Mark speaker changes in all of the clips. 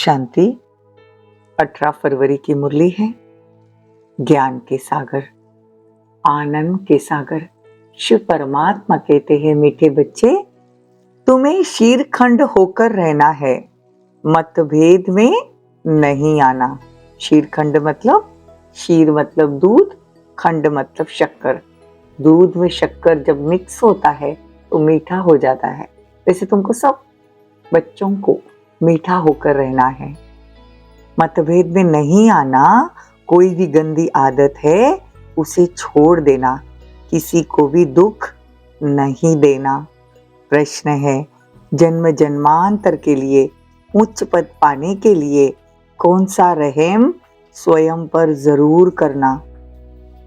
Speaker 1: शांति। 18 फरवरी की मुरली है। ज्ञान के सागर, आनंद के सागर शिव परमात्मा कहते हैं, मीठे बच्चे तुम्हें शीरखंड होकर रहना है, मतभेद में नहीं आना। शीरखंड मतलब, शीर मतलब दूध, खंड मतलब शक्कर। दूध में शक्कर जब मिक्स होता है तो मीठा हो जाता है। वैसे तुमको सब बच्चों को मीठा होकर रहना है, मतभेद में नहीं आना। कोई भी गंदी आदत है उसे छोड़ देना, किसी को भी दुख नहीं देना। प्रश्न है, जन्म जन्मांतर के लिए उच्च पद पाने के लिए कौन सा रहम स्वयं पर जरूर करना?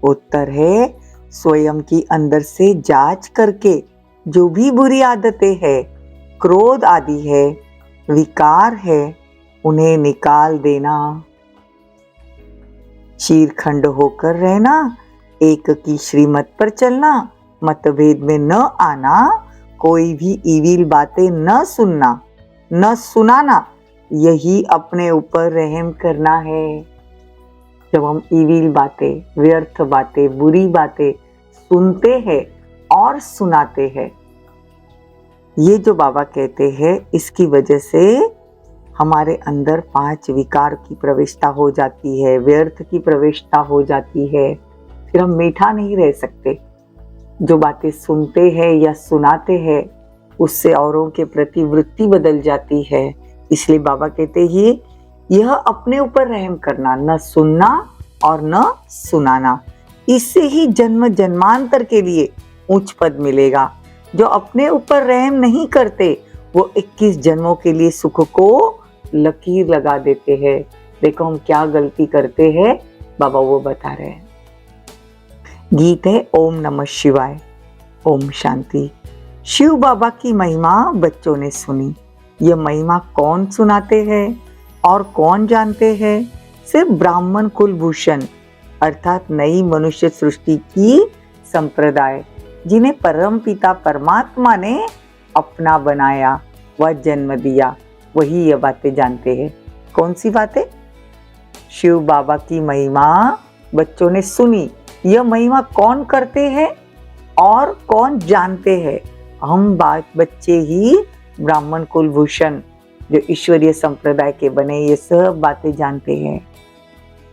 Speaker 1: उत्तर है, स्वयं की अंदर से जांच करके जो भी बुरी आदतें है, क्रोध आदि है, विकार है, उन्हें निकाल देना। शीरखंड होकर रहना, एक की श्रीमत पर चलना, मतभेद में न आना, कोई भी इविल बातें न सुनना, न सुनाना, यही अपने ऊपर रहम करना है। जब हम इविल बातें, व्यर्थ बातें, बुरी बातें सुनते हैं और सुनाते हैं, ये जो बाबा कहते हैं, इसकी वजह से हमारे अंदर 5 विकार की प्रवेशता हो जाती है, व्यर्थ की प्रवेशता हो जाती है। फिर हम मीठा नहीं रह सकते। जो बातें सुनते हैं या सुनाते हैं, उससे औरों के प्रति वृत्ति बदल जाती है। इसलिए बाबा कहते हैं, यह अपने ऊपर रहम करना, न सुनना और न सुनाना। इससे ही जन्म जन्मांतर के लिए उच्च पद मिलेगा। जो अपने ऊपर रहम नहीं करते, वो 21 जन्मों के लिए सुख को लकीर लगा देते हैं। देखो हम क्या गलती करते हैं, बाबा वो बता रहे हैं। गीत है ओम नमः शिवाय। ओम शांति। शिव बाबा की महिमा बच्चों ने सुनी। यह महिमा कौन सुनाते हैं और कौन जानते हैं? सिर्फ ब्राह्मण कुलभूषण अर्थात नई मनुष्य सृष्टि की संप्रदाय, जिन्हें परम पिता परमात्मा ने अपना बनाया व जन्म दिया, वही ये बातें जानते हैं। कौन सी बातें? शिव बाबा की महिमा बच्चों ने सुनी। यह महिमा कौन करते हैं और कौन जानते हैं? हम बच्चे ही ब्राह्मण कुलभूषण जो ईश्वरीय संप्रदाय के बने, ये सब बातें जानते हैं।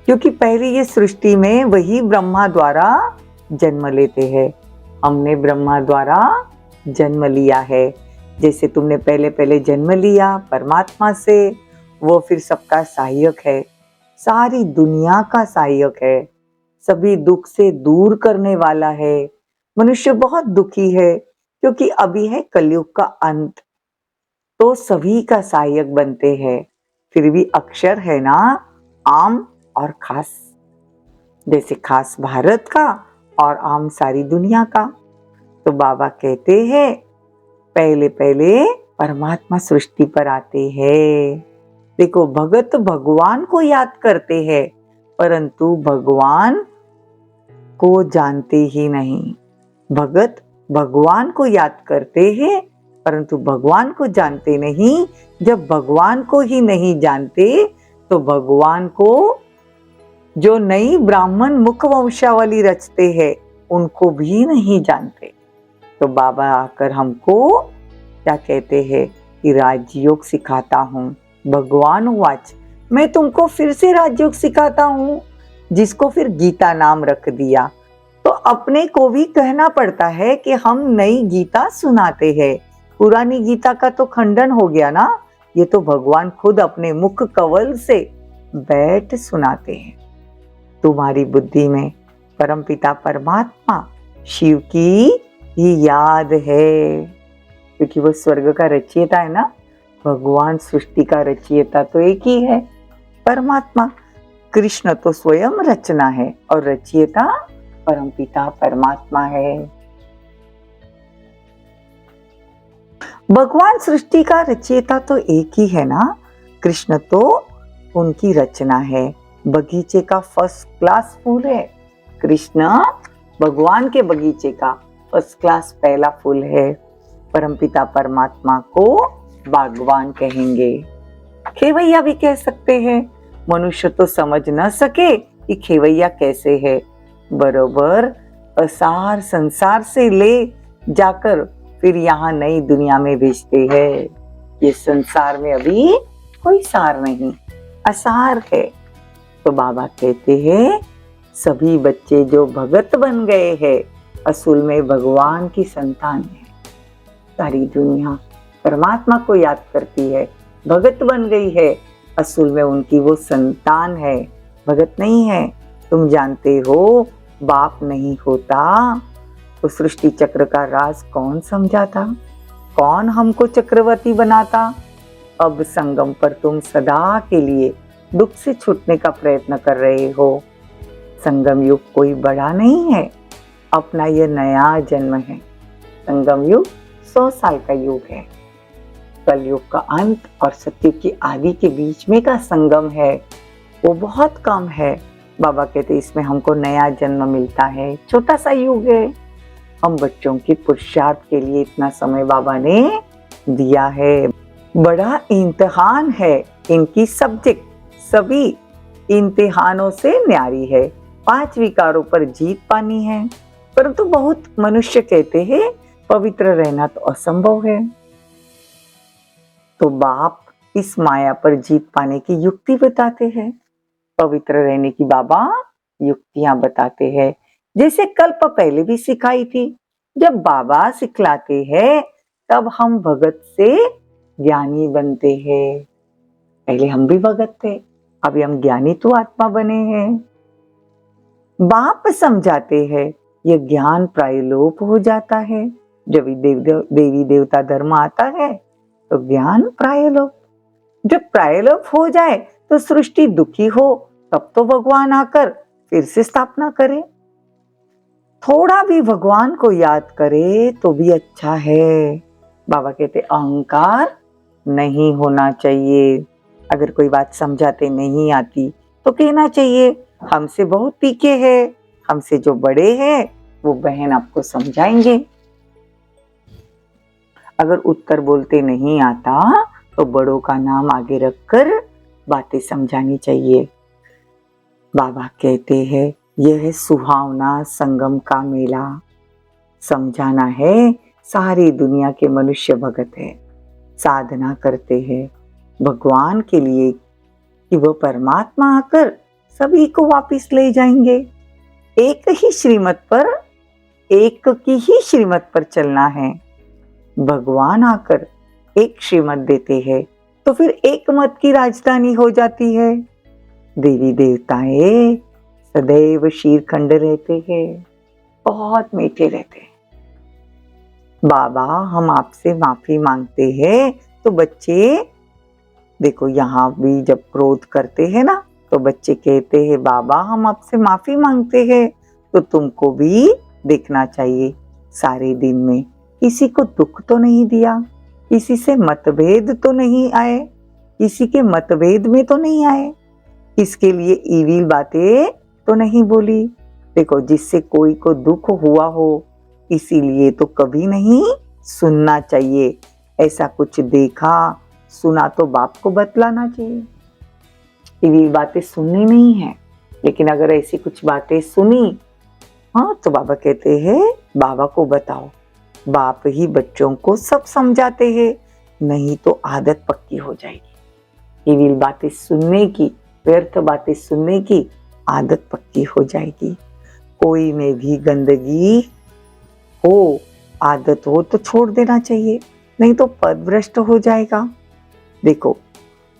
Speaker 1: क्योंकि पहले ये सृष्टि में वही ब्रह्मा द्वारा जन्म लेते हैं। हमने ब्रह्मा द्वारा जन्म लिया है। जैसे तुमने पहले जन्म लिया परमात्मा से, वो फिर सबका सहायक है, सारी दुनिया का सहायक है, सभी दुख से दूर करने वाला है। मनुष्य बहुत दुखी है क्योंकि अभी है कलयुग का अंत, तो सभी का सहायक बनते हैं। फिर भी अक्षर है ना, आम और खास। जैसे खास भारत का और आम सारी दुनिया का। तो बाबा कहते हैं, पहले परमात्मा सृष्टि पर आते हैं। देखो, भगत भगवान को याद करते हैं, परंतु भगवान को जानते ही नहीं। भगत भगवान को याद करते हैं, परंतु भगवान को जानते नहीं। जब भगवान को ही नहीं जानते, तो भगवान को जो नई ब्राह्मण मुख वंशावली रचते हैं, उनको भी नहीं जानते। तो बाबा आकर हमको क्या कहते हैं कि राजयोग सिखाता हूँ। भगवान वाच, मैं तुमको फिर से राजयोग सिखाता हूँ, जिसको फिर गीता नाम रख दिया। तो अपने को भी कहना पड़ता है कि हम नई गीता सुनाते हैं। पुरानी गीता का तो खंडन हो गया ना। ये तो भगवान खुद अपने मुख कवल से बैठ सुनाते हैं। तुम्हारी बुद्धि में परमपिता परमात्मा शिव की ही याद है, क्योंकि वो स्वर्ग का रचयिता है ना। भगवान सृष्टि का रचयिता तो एक ही है, परमात्मा। कृष्ण तो स्वयं रचना है और रचयिता परमपिता परमात्मा है। भगवान सृष्टि का रचयिता तो एक ही है ना। कृष्ण तो उनकी रचना है। बगीचे का फर्स्ट क्लास फूल है कृष्ण, भगवान के बगीचे का फर्स्ट क्लास पहला फूल है। परमपिता परमात्मा को बागवान कहेंगे। खेवैया भी कह सकते हैं। मनुष्य तो समझ न सके कि खेवैया कैसे है, बरोबर असार संसार से ले जाकर फिर यहाँ नई दुनिया में भेजते हैं। ये संसार में अभी कोई सार नहीं, असार है। तो बाबा कहते हैं सभी बच्चे जो भगत बन गए हैं असल में भगवान की संतान है। सारी दुनिया परमात्मा को याद करती है, भगत बन गई है, असल में उनकी वो संतान है, भगत नहीं है। तुम जानते हो बाप नहीं होता तो सृष्टि चक्र का राज कौन समझाता, कौन हमको चक्रवर्ती बनाता। अब संगम पर तुम सदा के लिए दुख से छूटने का प्रयत्न कर रहे हो। संगम युग कोई बड़ा नहीं है, अपना यह नया जन्म है। संगम युग 100 साल का युग है। कलयुग का अंत और सतयुग की आदि के बीच में का संगम है, वो बहुत कम है। बाबा कहते इसमें हमको नया जन्म मिलता है, छोटा सा युग है। हम बच्चों की पुरुषार्थ के लिए इतना समय बाबा ने दिया है। बड़ा इम्तिहान है, इनकी सब्जेक्ट सभी इम्तिहानों से न्यारी है। 5 विकारों पर जीत पानी है, परंतु बहुत मनुष्य कहते हैं पवित्र रहना तो असंभव है। तो बाप इस माया पर जीत पाने की युक्ति बताते हैं। पवित्र रहने की बाबा युक्तियां बताते हैं, जैसे कल्प पहले भी सिखाई थी। जब बाबा सिखलाते हैं तब हम भगत से ज्ञानी बनते हैं। पहले हम भी भगत थे, अभी हम ज्ञानी तो आत्मा बने हैं। बाप समझाते हैं यह ज्ञान प्रायलोप हो जाता है। जब देवी देवता धर्म आता है तो ज्ञान प्रायलोप, जब प्रायलोप हो जाए तो सृष्टि दुखी हो तब तो भगवान आकर फिर से स्थापना करे। थोड़ा भी भगवान को याद करे तो भी अच्छा है। बाबा कहते अहंकार नहीं होना चाहिए। अगर कोई बात समझाते नहीं आती तो कहना चाहिए हमसे बहुत तीखे हैं, हमसे जो बड़े हैं वो बहन आपको समझाएंगे। अगर उत्तर बोलते नहीं आता तो बड़ों का नाम आगे रखकर बातें समझानी चाहिए। बाबा कहते हैं यह सुहावना संगम का मेला। समझाना है सारी दुनिया के मनुष्य भगत है, साधना करते हैं भगवान के लिए कि वह परमात्मा आकर सभी को वापस ले जाएंगे। एक ही श्रीमत पर, एक की ही श्रीमत पर चलना है। भगवान आकर एक श्रीमत देते हैं तो फिर एक मत की राजधानी हो जाती है। देवी देवताएं सदैव शीरखंड रहते हैं, बहुत मीठे रहते हैं। बाबा हम आपसे माफी मांगते हैं तो बच्चे देखो यहाँ भी जब क्रोध करते हैं ना तो बच्चे कहते हैं बाबा हम आपसे माफी मांगते हैं। तो तुमको भी देखना चाहिए सारे दिन में किसी को दुख तो नहीं दिया, किसी से मतभेद तो नहीं आए, किसी के मतभेद में तो नहीं आए, इसके लिए ईविल बातें तो नहीं बोली। देखो जिससे कोई को दुख हुआ हो इसीलिए तो कभी नहीं सुनना चाहिए। ऐसा कुछ देखा सुना तो बाप को बतलाना चाहिए। ईविल बातें सुननी नहीं है, लेकिन अगर ऐसी कुछ बातें सुनी हाँ तो बाबा कहते हैं बाबा को बताओ। बाप ही बच्चों को सब समझाते हैं, नहीं तो आदत पक्की हो जाएगी। ईविल बातें सुनने की, व्यर्थ बातें सुनने की आदत पक्की हो जाएगी। कोई में भी गंदगी हो, आदत हो तो छोड़ देना चाहिए, नहीं तो पदभ्रष्ट हो जाएगा। देखो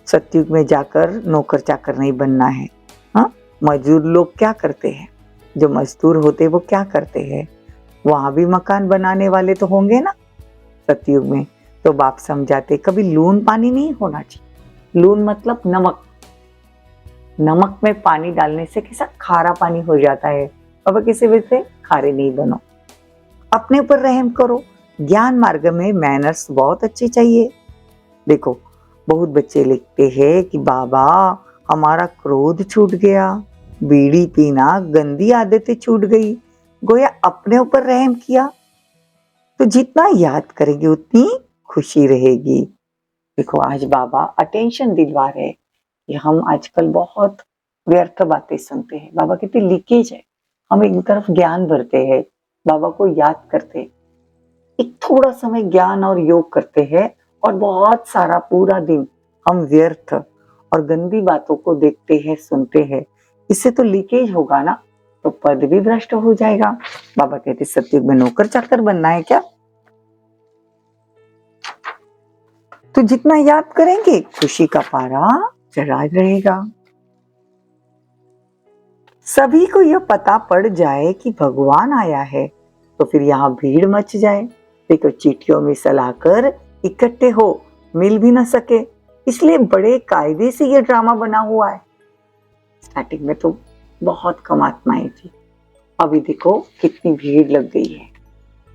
Speaker 1: सतयुग में जाकर नौकर चाकर नहीं बनना है। हाँ मजदूर लोग क्या करते हैं, जो मजदूर होते वो क्या करते हैं, वहां भी मकान बनाने वाले तो होंगे ना सतयुग में। तो बाप समझाते कभी लून पानी नहीं होना चाहिए। लून मतलब नमक, नमक में पानी डालने से कैसा खारा पानी हो जाता है। अब किसी वजह से खारे नहीं बनो, अपने ऊपर रहम करो। ज्ञान मार्ग में मैनर्स बहुत अच्छी चाहिए। देखो बहुत बच्चे लिखते हैं कि बाबा हमारा क्रोध छूट गया, बीड़ी पीना गंदी आदतें छूट गई, गोया अपने ऊपर रहम किया। तो जितना याद करेंगे उतनी खुशी रहेगी। देखो आज बाबा अटेंशन दिलवा रहे हैं कि हम आजकल बहुत व्यर्थ बातें सुनते हैं। बाबा कहते लीकेज है, हम एक तरफ ज्ञान भरते हैं, बाबा को याद करते हैं, एक थोड़ा समय ज्ञान और योग करते हैं और बहुत सारा पूरा दिन हम व्यर्थ और गंदी बातों को देखते हैं, सुनते हैं। इससे तो लीकेज होगा ना, तो पद भी भ्रष्ट हो जाएगा। बाबा कहते सत्युग में नौकर चाकर बनना है क्या? तो जितना याद करेंगे खुशी का पारा चढ़ा रहेगा। सभी को यह पता पड़ जाए कि भगवान आया है तो फिर यहाँ भीड़ मच जाए। देखो चीटियों में सलाहकर इकट्ठे हो, मिल भी ना सके, इसलिए बड़े कायदे से यह ड्रामा बना हुआ है। स्टार्टिंग में तो बहुत कम आत्माएं थी, अभी देखो कितनी भीड़ लग गई है।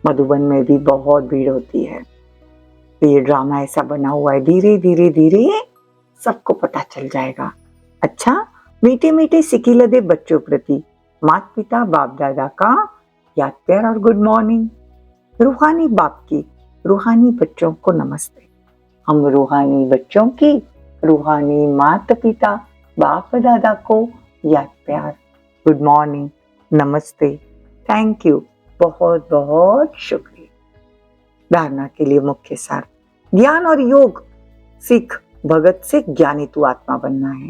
Speaker 1: मधुबन में भी बहुत भीड़ होती है। तो ये ड्रामा ऐसा बना हुआ है, धीरे धीरे धीरे सबको पता चल जाएगा। अच्छा, मीठे मीठे सिकिलदे बच्चों प्रति माता पिता बाप दादा का याद प्यार और गुड मॉर्निंग। रूहानी बाप की रूहानी बच्चों को नमस्ते। हम रूहानी बच्चों की रूहानी माता पिता बाप दादा को याद प्यार, गुड मॉर्निंग, नमस्ते, थैंक यू, बहुत बहुत शुक्रिया। धारणा के लिए मुख्य सार, ज्ञान और योग सीख भगत से ज्ञानी तू आत्मा बनना है।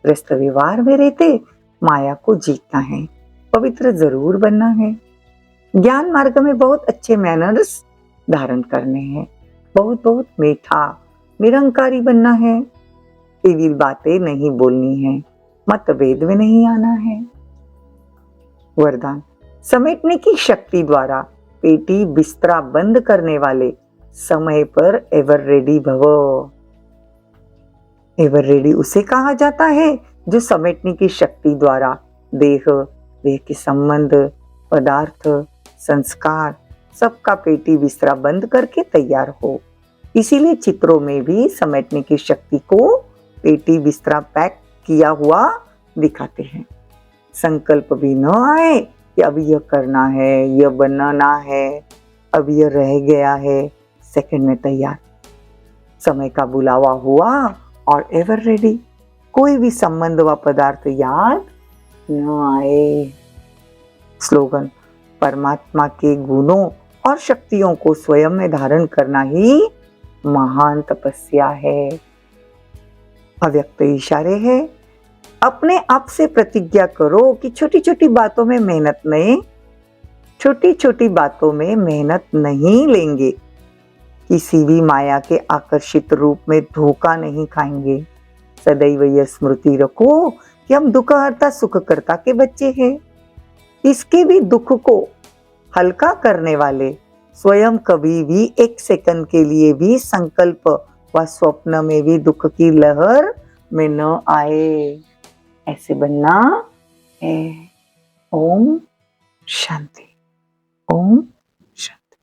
Speaker 1: गृहस्थ व्यवहार में रहते माया को जीतना है, पवित्र जरूर बनना है। ज्ञान मार्ग में बहुत अच्छे मैनर्स धारण करने हैं, बहुत बहुत मीठा निरंकारी बनना है। ईविल बातें नहीं बोलनी है, मतभेद में नहीं आना है। वरदान, समेटने की शक्ति द्वारा पेटी बिस्तरा बंद करने वाले समय पर एवर रेडी भवो। एवर रेडी उसे कहा जाता है जो समेटने की शक्ति द्वारा देह के संबंध, पदार्थ, संस्कार सबका पेटी बिस्तरा बंद करके तैयार हो। इसीलिए चित्रों में भी समेटने की शक्ति को पेटी बिस्तरा पैक किया हुआ दिखाते हैं। संकल्प भी न आए कि अब यह करना है, यह बनाना है, अब यह रह गया है, सेकंड में तैयार। समय का बुलावा हुआ और एवर रेडी, कोई भी संबंध व पदार्थ याद न आए। स्लोगन, परमात्मा के गुणों और शक्तियों को स्वयं में धारण करना ही महान तपस्या है। अव्यक्त इशारे हैं, अपने आप से प्रतिज्ञा करो कि छोटी छोटी बातों में मेहनत नहीं लेंगे, किसी भी माया के आकर्षित रूप में धोखा नहीं खाएंगे। सदैव यह स्मृति रखो कि हम दुखहर्ता सुखकर्ता के बच्चे हैं। इसके भी दुख को हल्का करने वाले स्वयं कभी भी एक सेकंड के लिए भी संकल्प व स्वप्न में भी दुख की लहर में न आए, ऐसे बनना है। ओम शांति, ओम शांति।